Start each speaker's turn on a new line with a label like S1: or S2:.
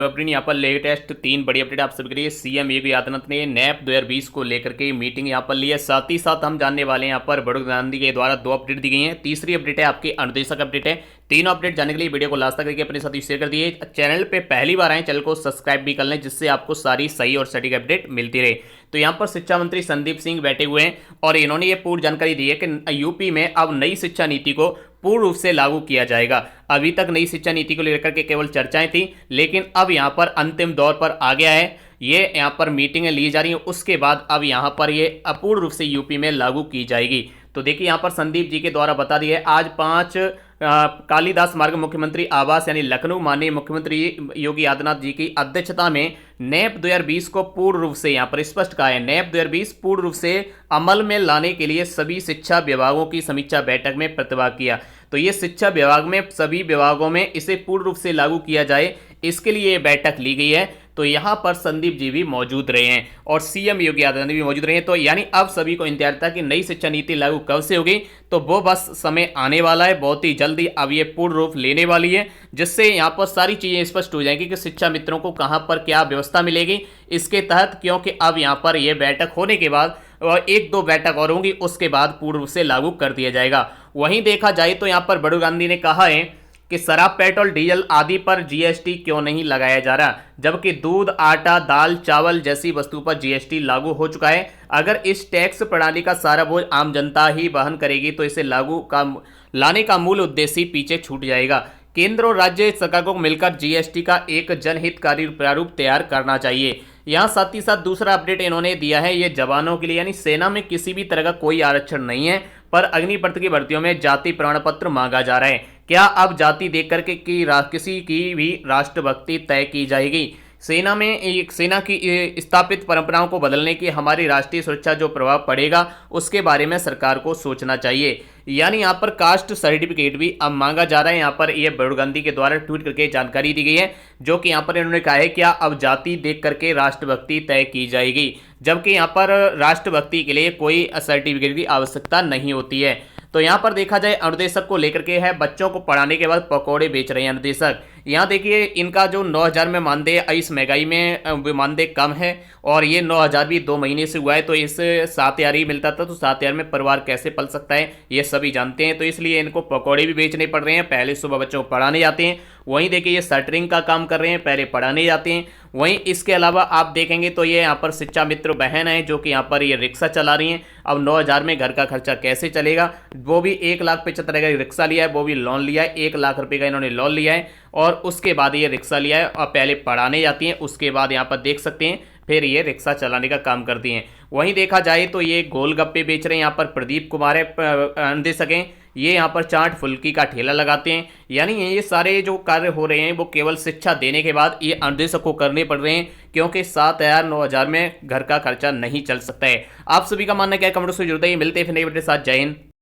S1: अपनी यहाँ पर लेटेस्ट 3 बड़ी अपडेट आप सभी के लिए। सीएम योगी आदित्यनाथ ने नैप 2020 को लेकर के मीटिंग यहाँ पर ली है। साथ ही साथ हम जानने वाले हैं यहाँ पर बड़ौदा गांधी के द्वारा 2 अपडेट दी गई हैं। तीसरी अपडेट है आपकी अनुदेशक अपडेट है। तीनों अपडेट जानने के लिए वीडियो को लास्ट तक देखिए, अपने साथ शेयर कर दिए। चैनल पे पहली बार आए, चैनल को सब्सक्राइब भी कर लें, जिससे आपको सारी सही और सटीक अपडेट मिलती रहे। तो यहाँ पर शिक्षा मंत्री संदीप सिंह बैठे हुए हैं और इन्होंने ये पूरी जानकारी दी है कि यूपी में अब नई शिक्षा नीति को पूर्ण रूप से लागू किया जाएगा। अभी तक नई शिक्षा नीति को लेकर के केवल चर्चाएं थी, लेकिन अब यहां पर अंतिम दौर पर आ गया है। ये यहां पर मीटिंगें ली जा रही हैं, उसके बाद अब यहां पर ये अपूर्ण रूप से यूपी में लागू की जाएगी। तो देखिए यहां पर संदीप जी के द्वारा बता दिया है। आज 5 कालिदास मार्ग मुख्यमंत्री आवास यानी लखनऊ माननीय मुख्यमंत्री योगी आदित्यनाथ जी की अध्यक्षता में नैप 2020 को पूर्ण रूप से यहां पर स्पष्ट कहा है, नैप 2020 पूर्ण रूप से अमल में लाने के लिए सभी शिक्षा विभागों की समीक्षा बैठक में प्रतिभाग किया। तो ये शिक्षा विभाग में सभी विभागों में इसे पूर्ण रूप से लागू किया जाए, इसके लिए ये बैठक ली गई है। तो यहां पर संदीप जी भी मौजूद रहे हैं और सीएम योगी आदित्यनाथ भी मौजूद रहे हैं। तो यानी अब सभी को इंतजार था कि नई शिक्षा नीति लागू कब से होगी, तो वो बस समय आने वाला है, बहुत ही जल्दी अब ये पूर्ण रूप लेने वाली है, जिससे यहां पर सारी चीजें स्पष्ट हो जाएंगी कि शिक्षा मित्रों को कहां पर क्या व्यवस्था मिलेगी इसके तहत। क्योंकि अब यहां पर यह बैठक होने के बाद और 1-2 बैठक और होंगी, उसके बाद पूर्ण रूप से लागू कर दिया जाएगा। वहीं देखा जाए तो यहां पर बड़ौदा गांधी ने कहा है कि शराब, पेट्रोल, डीजल आदि पर जीएसटी क्यों नहीं लगाया जा रहा, जबकि दूध, आटा, दाल, चावल जैसी वस्तु पर जीएसटी लागू हो चुका है। अगर इस टैक्स प्रणाली का सारा बोझ आम जनता ही वहन करेगी तो इसे लाने का मूल उद्देश्य ही पीछे छूट जाएगा। केंद्र और राज्य सरकार को मिलकर जीएसटी का एक जनहितकारी प्रारूप तैयार करना चाहिए। यहाँ साथ ही साथ दूसरा अपडेट इन्होंने दिया है, ये जवानों के लिए यानी सेना में किसी भी तरह का कोई आरक्षण नहीं है, पर अग्निपथ की भर्तियों में जाति प्रमाण पत्र मांगा जा रहा है। क्या अब जाति देख करके किसी की भी राष्ट्रभक्ति तय की जाएगी? सेना की स्थापित परंपराओं को बदलने की हमारी राष्ट्रीय सुरक्षा जो प्रभाव पड़ेगा उसके बारे में सरकार को सोचना चाहिए। यानी यहाँ पर कास्ट सर्टिफिकेट भी अब मांगा जा रहा है। यहाँ पर ये बड़ौदा गांधी के द्वारा ट्वीट करके जानकारी दी गई है, जो कि यहाँ पर इन्होंने कहा है क्या अब जाति देख करके राष्ट्रभक्ति तय की जाएगी, जबकि यहाँ पर राष्ट्रभक्ति के लिए कोई सर्टिफिकेट की आवश्यकता नहीं होती है। तो यहाँ पर देखा जाए अनुदेशक को लेकर के है, बच्चों को पढ़ाने के बाद पकौड़े बेच रहे हैं अनुदेशक। यहाँ देखिए इनका जो 9,000 में मानदेय इस महंगाई में मानदेय कम है और ये 9,000 भी 2 महीने से हुआ है, तो इस 7,000 ही मिलता था, तो 7,000 में परिवार कैसे पल सकता है ये सभी जानते हैं। तो इसलिए इनको पकौड़े भी बेचने पड़ रहे हैं। पहले सुबह बच्चों को पढ़ाने जाते हैं, वहीं देखिए ये शटरिंग का काम कर रहे हैं, पहले पढ़ाने जाते हैं। वहीं इसके अलावा आप देखेंगे तो ये यहाँ पर शिक्षा मित्र बहन है जो कि यहाँ पर ये रिक्शा चला रही हैं। अब 9,000 में घर का खर्चा कैसे चलेगा, वो भी 1,75,000 का रिक्शा लिया है, वो भी लोन लिया है, 1 लाख रुपए का इन्होंने लोन लिया है और उसके बाद ये रिक्शा लिया है और पहले पढ़ाने जाती हैं, उसके बाद यहाँ पर देख सकते हैं फिर ये रिक्शा चलाने का काम करती हैं। वहीं देखा जाए तो ये गोलगप्पे बेच रहे हैं। यहाँ पर प्रदीप कुमार है अनुदेशक हैं, ये यहाँ पर चाट फुल्की का ठेला लगाते हैं। यानी ये सारे जो कार्य हो रहे हैं वो केवल शिक्षा देने के बाद ये अनुदेशक को करने पड़ रहे हैं, क्योंकि 7,000 9,000 में घर का खर्चा नहीं चल सकता है। आप सभी का मानना क्या है, कमेंट से जरूर बताइए। मिलते हैं फिर नई वीडियो के साथ। जय हिंद।